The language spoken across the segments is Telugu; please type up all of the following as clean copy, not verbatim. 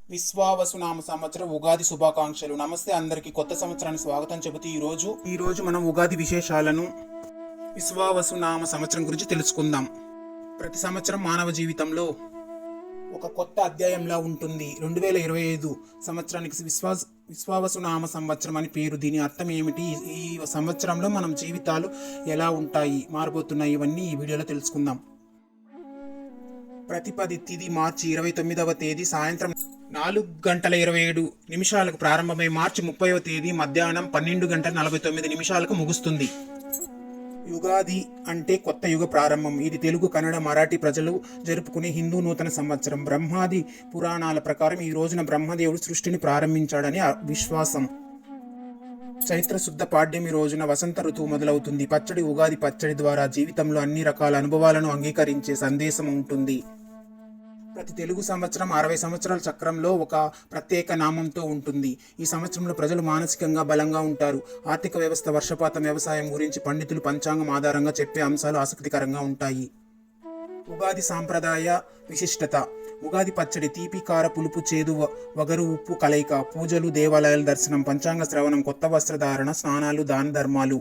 విశ్వావసునామ సంవత్సరం ఉగాది శుభాకాంక్షలు. నమస్తే అందరికీ. కొత్త సంవత్సరానికి స్వాగతం చెబుతూ ఈరోజు మనం ఉగాది విశేషాలను, విశ్వావసునామ సంవత్సరం గురించి తెలుసుకుందాం. ప్రతి సంవత్సరం మానవ జీవితంలో ఒక కొత్త అధ్యాయంలా ఉంటుంది. 2025 సంవత్సరానికి విశ్వావసునామ సంవత్సరం అని పేరు. దీని అర్థం ఏమిటి, ఈ సంవత్సరంలో మనం జీవితాలు ఎలా ఉంటాయి, మారబోతున్నాయి, ఇవన్నీ ఈ వీడియోలో తెలుసుకుందాం. ప్రతిపది తిథి మార్చి 29వ తేదీ సాయంత్రం 4:27 ప్రారంభమై మార్చి 30వ తేదీ మధ్యాహ్నం 12:49 ముగుస్తుంది. యుగాది అంటే కొత్త యుగ ప్రారంభం. ఇది తెలుగు, కన్నడ, మరాఠీ ప్రజలు జరుపుకునే హిందూ నూతన సంవత్సరం. బ్రహ్మాది పురాణాల ప్రకారం ఈ రోజున బ్రహ్మదేవుడు సృష్టిని ప్రారంభించాడని విశ్వాసం. చైత్ర శుద్ధ పాడ్యమి రోజున వసంత ఋతువు మొదలవుతుంది. పచ్చడి ఉగాది పచ్చడి ద్వారా జీవితంలో అన్ని రకాల అనుభవాలను అంగీకరించే సందేశం ఉంటుంది. ప్రతి తెలుగు సంవత్సరం 60 సంవత్సరాల చక్రంలో ఒక ప్రత్యేక నామంతో ఉంటుంది. ఈ సంవత్సరంలో ప్రజలు మానసికంగా బలంగా ఉంటారు. ఆర్థిక వ్యవస్థ, వర్షపాతం, వ్యవసాయం గురించి పండితులు పంచాంగం ఆధారంగా చెప్పే అంశాలు ఆసక్తికరంగా ఉంటాయి. ఉగాది సాంప్రదాయ విశిష్టత. ఉగాది పచ్చడి తీపి, కార, పులుపు, చేదు, వగరు, ఉప్పు కలయిక. పూజలు, దేవాలయాల దర్శనం, పంచాంగ శ్రవణం, కొత్త వస్త్రధారణ, స్నానాలు, దాన ధర్మాలు.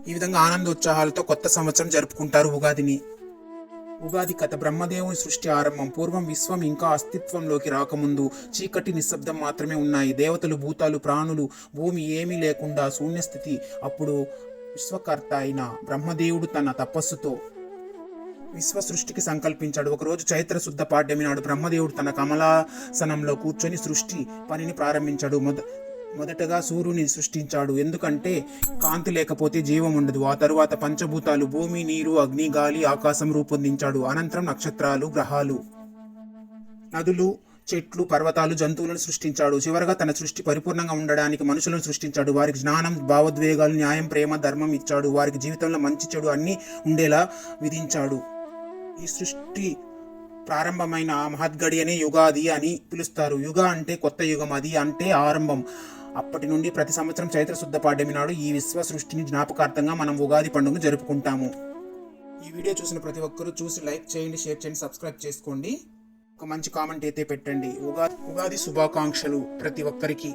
ఈ విధంగా ఆనందోత్సాహాలతో కొత్త సంవత్సరం జరుపుకుంటారు ఉగాదిని. ఉగాది కథ. బ్రహ్మదేవుని సృష్టి ఆరంభం. పూర్వం విశ్వం ఇంకా అస్తిత్వంలోకి రాకముందు చీకటి, నిశ్శబ్దం మాత్రమే ఉన్నాయి. దేవతలు, భూతాలు, ప్రాణులు, భూమి ఏమీ లేకుండా శూన్యస్థితి. అప్పుడు విశ్వకర్త అయిన బ్రహ్మదేవుడు తన తపస్సుతో విశ్వ సృష్టికి సంకల్పించాడు. ఒకరోజు చైత్ర శుద్ధ పాడ్యమి నాడు బ్రహ్మదేవుడు తన కమలాసనంలో కూర్చొని సృష్టి పనిని ప్రారంభించాడు. మొదటగా సూర్యుని సృష్టించాడు. ఎందుకంటే కాంతి లేకపోతే జీవం ఉండదు. ఆ తరువాత పంచభూతాలు భూమి, నీరు, అగ్ని, గాలి, ఆకాశం రూపొందించాడు. అనంతరం నక్షత్రాలు, గ్రహాలు, నదులు, చెట్లు, పర్వతాలు, జంతువులను సృష్టించాడు. చివరగా తన సృష్టి పరిపూర్ణంగా ఉండడానికి మనుషులను సృష్టించాడు. వారికి జ్ఞానం, భావోద్వేగాలు, న్యాయం, ప్రేమ, ధర్మం ఇచ్చాడు. వారికి జీవితంలో మంచి చెడు అన్నీ ఉండేలా విధించాడు. ఈ సృష్టి ప్రారంభమైన మహద్గడి అనే యుగాది అని పిలుస్తారు. యుగ అంటే కొత్త యుగం, అది అంటే ఆరంభం. అప్పటి నుండి ప్రతి సంవత్సరం చైత్ర శుద్ధ పాడ్యమి నాడు ఈ విశ్వ సృష్టిని జ్ఞాపకార్థంగా మనం ఉగాది పండుగను జరుపుకుంటాము. ఈ వీడియో చూసిన ప్రతి ఒక్కరూ చూసి లైక్ చేయండి, షేర్ చేయండి, సబ్స్క్రైబ్ చేసుకోండి. ఒక మంచి కామెంట్ అయితే పెట్టండి. ఉగాది శుభాకాంక్షలు ప్రతి ఒక్కరికి.